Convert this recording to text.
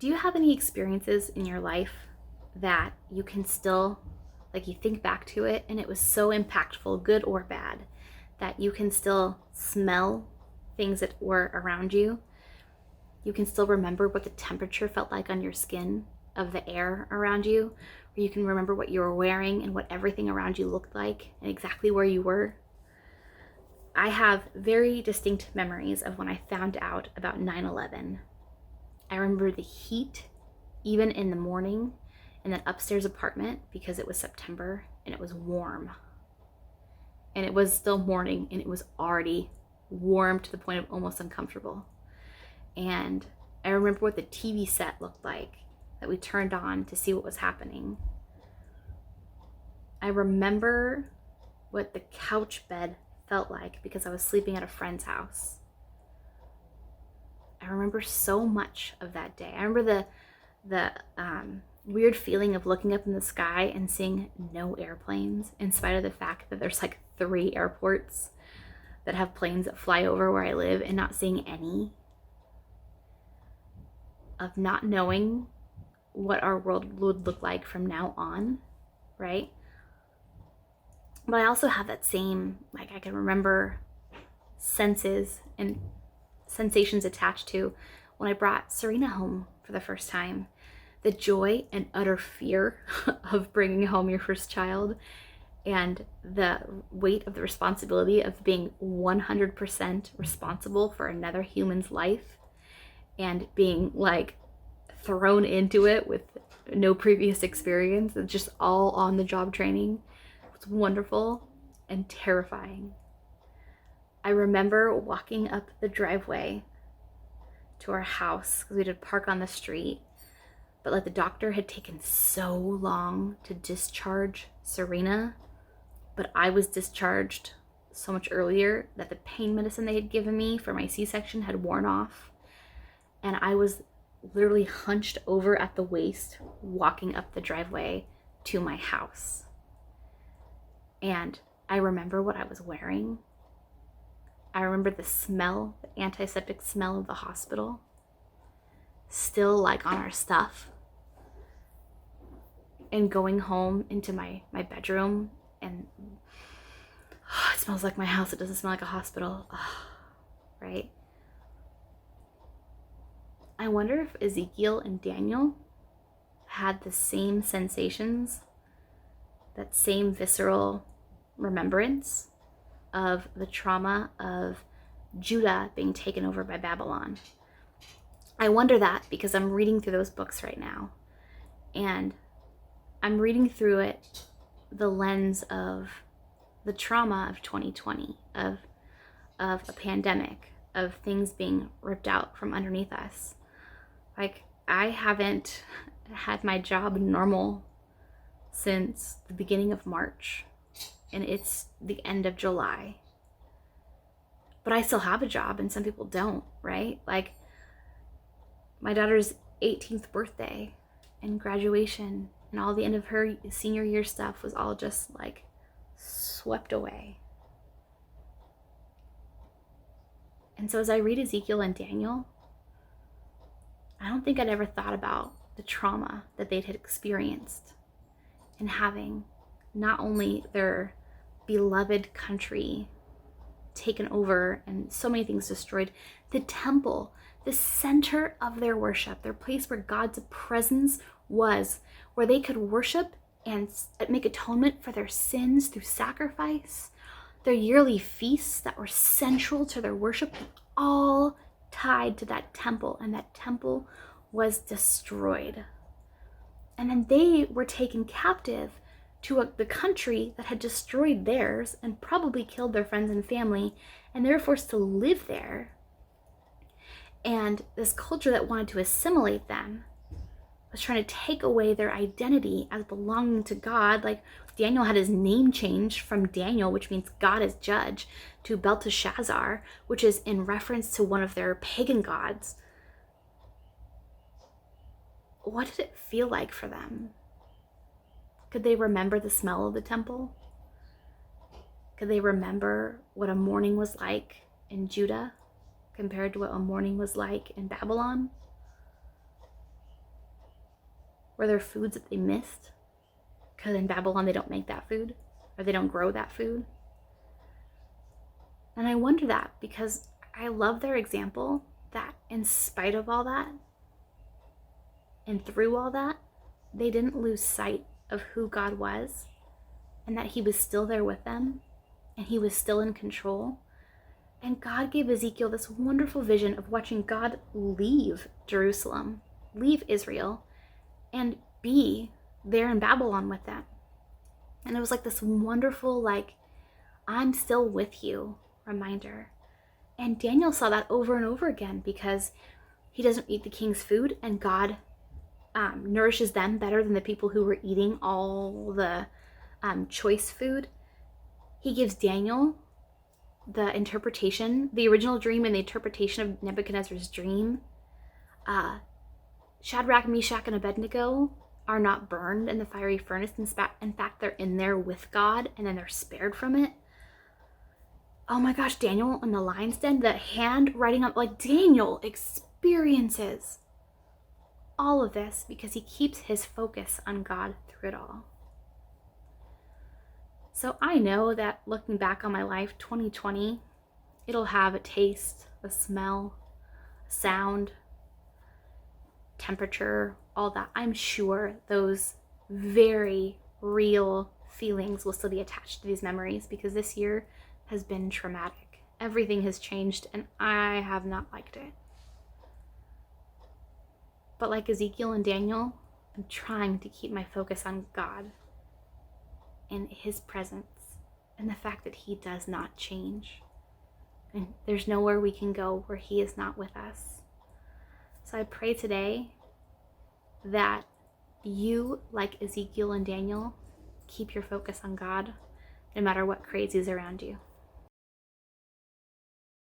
Do you have any experiences in your life that you can still, like, you think back to it and it was so impactful, good or bad, that you can still smell things that were around you? You can still remember what the temperature felt like on your skin of the air around you, or you can remember what you were wearing and what everything around you looked like and exactly where you were. I have very distinct memories of when I found out about 9/11. I remember the heat, even in the morning, in that upstairs apartment because it was September and it was warm. And it was still morning and it was already warm to the point of almost uncomfortable. And I remember what the TV set looked like that we turned on to see what was happening. I remember what the couch bed felt like because I was sleeping at a friend's house. I remember so much of that day. I remember the weird feeling of looking up in the sky and seeing no airplanes, in spite of the fact that there's like 3 airports that have planes that fly over where I live, and not seeing any. Of not knowing what our world would look like from now on, right? But I also have that same, like, I can remember senses and sensations attached to when I brought Serena home for the first time. The joy and utter fear of bringing home your first child, and the weight of the responsibility of being 100% responsible for another human's life, and being like thrown into it with no previous experience. It's just all on the job training. It's wonderful and terrifying. I remember walking up the driveway to our house because we did park on the street, but like the doctor had taken so long to discharge Serena, but I was discharged so much earlier that the pain medicine they had given me for my C-section had worn off, and I was literally hunched over at the waist walking up the driveway to my house. And I remember what I was wearing. I remember the smell, the antiseptic smell of the hospital, still like on our stuff. And going home into my bedroom, and it smells like my house. It doesn't smell like a hospital, right? I wonder if Ezekiel and Daniel had the same sensations, that same visceral remembrance of the trauma of Judah being taken over by Babylon. I wonder that because I'm reading through those books right now, and I'm reading through it the lens of the trauma of 2020, of a pandemic, of things being ripped out from underneath us. Like, I haven't had my job normal since the beginning of March, and it's the end of July. But I still have a job, and some people don't, right? Like, my daughter's 18th birthday and graduation and all the end of her senior year stuff was all just like swept away. And so as I read Ezekiel and Daniel, I don't think I'd ever thought about the trauma that they'd had experienced in having not only their beloved country taken over and so many things destroyed, the temple, the center of their worship, their place where God's presence was, where they could worship and make atonement for their sins through sacrifice, their yearly feasts that were central to their worship, all tied to that temple, and that temple was destroyed. And then they were taken captive to the country that had destroyed theirs and probably killed their friends and family, and they were forced to live there. And this culture that wanted to assimilate them was trying to take away their identity as belonging to God. Like, Daniel had his name changed from Daniel, which means God is judge, to Belteshazzar, which is in reference to one of their pagan gods. What did it feel like for them? Could they remember the smell of the temple? Could they remember what a morning was like in Judah compared to what a morning was like in Babylon? Were there foods that they missed? Because in Babylon they don't make that food, or they don't grow that food. And I wonder that because I love their example that in spite of all that and through all that, they didn't lose sight of who God was and that he was still there with them and he was still in control. And God gave Ezekiel this wonderful vision of watching God leave Jerusalem, leave Israel, and be there in Babylon with them. And it was like this wonderful, like, I'm still with you reminder. And Daniel saw that over and over again because he doesn't eat the king's food, and God nourishes them better than the people who were eating all the choice food. He gives Daniel the interpretation, the original dream and the interpretation of Nebuchadnezzar's dream. Shadrach, Meshach, and Abednego are not burned in the fiery furnace. In fact, they're in there with God, and then they're spared from it. Oh my gosh, Daniel in the lion's den, the hand writing up, like Daniel experiences all of this because he keeps his focus on God through it all. So I know that looking back on my life, 2020, it'll have a taste, a smell, a sound, temperature, all that. I'm sure those very real feelings will still be attached to these memories because this year has been traumatic. Everything has changed and I have not liked it. But like Ezekiel and Daniel, I'm trying to keep my focus on God and his presence and the fact that he does not change. And there's nowhere we can go where he is not with us. So I pray today that you, like Ezekiel and Daniel, keep your focus on God no matter what crazy is around you.